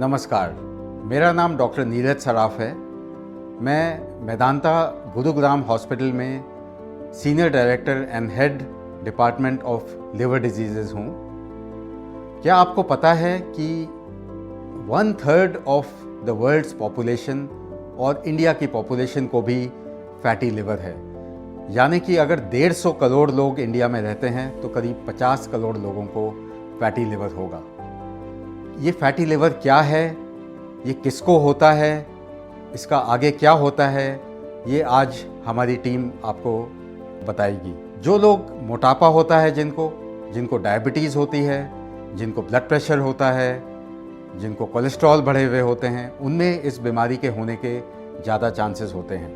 नमस्कार, मेरा नाम डॉक्टर नीरज सराफ है। मैं मेदांता गुरुग्राम हॉस्पिटल में senior director and head department of liver disease हूँ। क्या आपको पता है कि 1/3 ऑफ द वर्ल्ड्स पॉपुलेशन और इंडिया की पॉपुलेशन को भी फैटी लिवर है। यानी कि अगर 150 करोड़ लोग इंडिया में रहते हैं तो करीब 50 करोड़ लोगों को फैटी लिवर होगा। ये फैटी लिवर क्या है, ये किसको होता है, इसका आगे क्या होता है, ये आज हमारी टीम आपको बताएगी। जो लोग मोटापा होता है, जिनको डायबिटीज़ होती है, जिनको ब्लड प्रेशर होता है, जिनको कोलेस्ट्रॉल बढ़े हुए होते हैं, उनमें इस बीमारी के होने के ज़्यादा चांसेस होते हैं।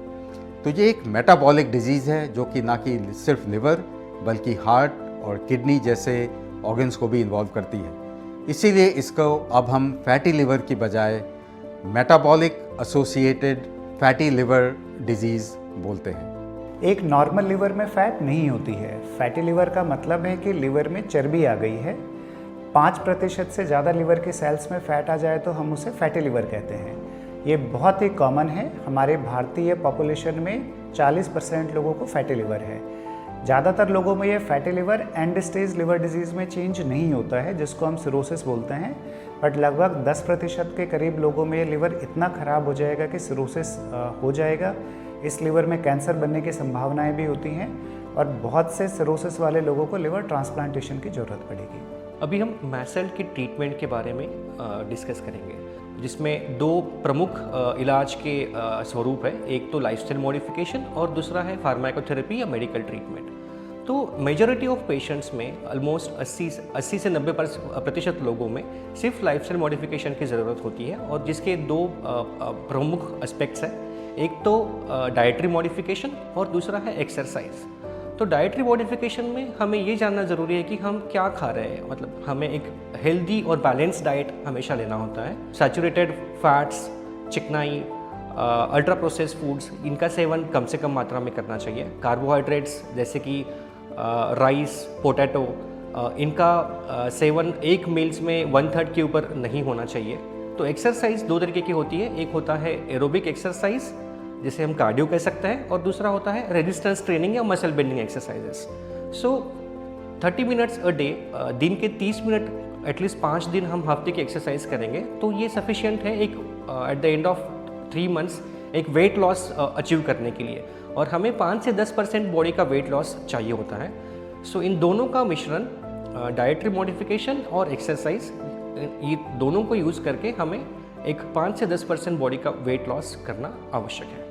तो ये एक मेटाबॉलिक डिजीज़ है जो कि ना कि सिर्फ लिवर बल्कि हार्ट और किडनी जैसे ऑर्गन्स को भी इन्वॉल्व करती है। इसीलिए इसको अब हम फैटी लिवर की बजाय metabolic associated fatty liver disease बोलते हैं। एक नॉर्मल लिवर में फैट नहीं होती है। फैटी लिवर का मतलब है कि लिवर में चर्बी आ गई है। 5% से ज़्यादा लिवर के सेल्स में फैट आ जाए तो हम उसे फैटी लिवर कहते हैं। ये बहुत ही कॉमन है। हमारे भारतीय पॉपुलेशन में 40% लोगों को फैटी लिवर है। ज़्यादातर लोगों में ये fatty liver and stage liver disease में चेंज नहीं होता है, जिसको हम सिरोसिस बोलते हैं। बट लगभग 10% के करीब लोगों में ये लिवर इतना ख़राब हो जाएगा कि सिरोसिस हो जाएगा। इस लिवर में कैंसर बनने की संभावनाएं भी होती हैं और बहुत से सिरोसिस वाले लोगों को लिवर ट्रांसप्लांटेशन की ज़रूरत पड़ेगी। अभी हम मैस्ट सेल की ट्रीटमेंट के बारे में डिस्कस करेंगे, जिसमें दो प्रमुख इलाज के स्वरूप है। एक तो लाइफस्टाइल मॉडिफिकेशन और दूसरा है फार्माकोथेरेपी या मेडिकल ट्रीटमेंट। तो मेजॉरिटी ऑफ पेशेंट्स में ऑलमोस्ट 80 से 90% लोगों में सिर्फ लाइफस्टाइल मॉडिफिकेशन की ज़रूरत होती है, और जिसके दो प्रमुख एस्पेक्ट्स हैं। एक तो डाइटरी मॉडिफिकेशन और दूसरा है एक्सरसाइज। तो डाइटरी मॉडिफिकेशन में हमें ये जानना ज़रूरी है कि हम क्या खा रहे हैं। मतलब हमें एक हेल्दी और बैलेंस डाइट हमेशा लेना होता है। सैचुरेटेड फैट्स, चिकनाई, अल्ट्रा प्रोसेस फूड्स, इनका सेवन कम से कम मात्रा में करना चाहिए। कार्बोहाइड्रेट्स जैसे कि राइस, पोटैटो, इनका सेवन एक मील्स में 1/3 के ऊपर नहीं होना चाहिए। तो एक्सरसाइज दो तरीके की होती है। एक होता है एरोबिक एक्सरसाइज, जिसे हम कार्डियो कह सकते हैं, और दूसरा होता है रेजिस्टेंस ट्रेनिंग या muscle building exercises. So 30 minutes a day, दिन के 30 मिनट एटलीस्ट 5 दिन हम हफ्ते की एक्सरसाइज करेंगे तो ये सफिशिएंट है एक at the end of 3 months एक वेट लॉस अचीव करने के लिए। और हमें 5 से 10% बॉडी का वेट लॉस चाहिए होता है। सो इन दोनों का मिश्रण, डाइटरी मॉडिफिकेशन और एक्सरसाइज, ये दोनों को यूज़ करके हमें एक 5 से 10% बॉडी का वेट लॉस करना आवश्यक है।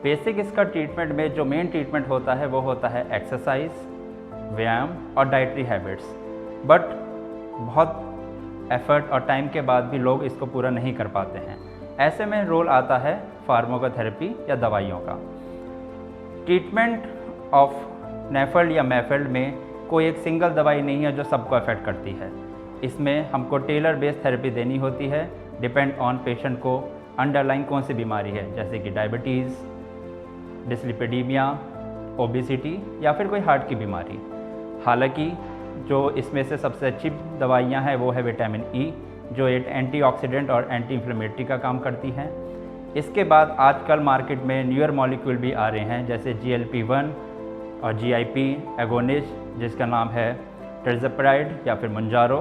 बेसिक इसका ट्रीटमेंट में जो मेन ट्रीटमेंट होता है वो होता है एक्सरसाइज, व्यायाम और डाइटरी हैबिट्स। बट बहुत एफर्ट और टाइम के बाद भी लोग इसको पूरा नहीं कर पाते हैं। ऐसे में रोल आता है फार्माकोथेरेपी या दवाइयों का। ट्रीटमेंट ऑफ नेफल्ड या मैफल्ड में कोई एक सिंगल दवाई नहीं है जो सबको अफेक्ट करती है। इसमें हमको टेलर बेस्ड थेरेपी देनी होती है, डिपेंड ऑन पेशेंट को अंडरलाइंग कौन सी बीमारी है, जैसे कि डायबिटीज़, डिस्लिपिडीमिया, ओबेसिटी या फिर कोई हार्ट की बीमारी। हालांकि जो इसमें से सबसे अच्छी दवाइयाँ हैं वो है विटामिन ई, जो एक एंटीऑक्सीडेंट और एंटी इन्फ्लेमेटरी का काम करती हैं। इसके बाद आजकल मार्केट में न्यूअर मॉलिक्यूल भी आ रहे हैं, जैसे GLP-1 और GIP एगोनिस्ट, जिसका नाम है ट्रिज़ेप्राइड या फिर मंजारो।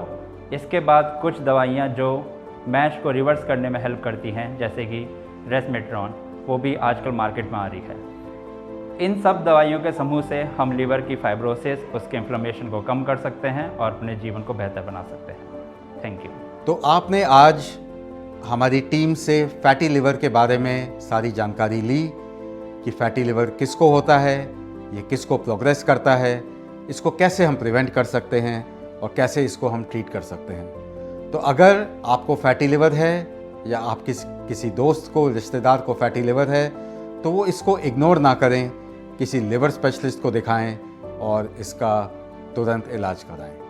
इसके बाद कुछ दवाइयाँ जो मैश को रिवर्स करने में हेल्प करती हैं, जैसे कि रेस्मेट्रॉन, वो भी आजकल मार्केट में आ रही है। इन सब दवाइयों के समूह से हम लिवर की फाइब्रोसिस, उसके इन्फ्लेमेशन को कम कर सकते हैं और अपने जीवन को बेहतर बना सकते हैं। Thank you. तो आपने आज हमारी टीम से फैटी लिवर के बारे में सारी जानकारी ली कि फैटी लिवर किसको होता है, ये किसको प्रोग्रेस करता है, इसको कैसे हम प्रिवेंट कर सकते हैं और कैसे इसको हम ट्रीट कर सकते हैं। तो अगर आपको फैटी लिवर है या आप किसी दोस्त को, रिश्तेदार को फैटी लिवर है, तो वो इसको इग्नोर ना करें, किसी लिवर स्पेशलिस्ट को दिखाएं और इसका तुरंत इलाज कराएं।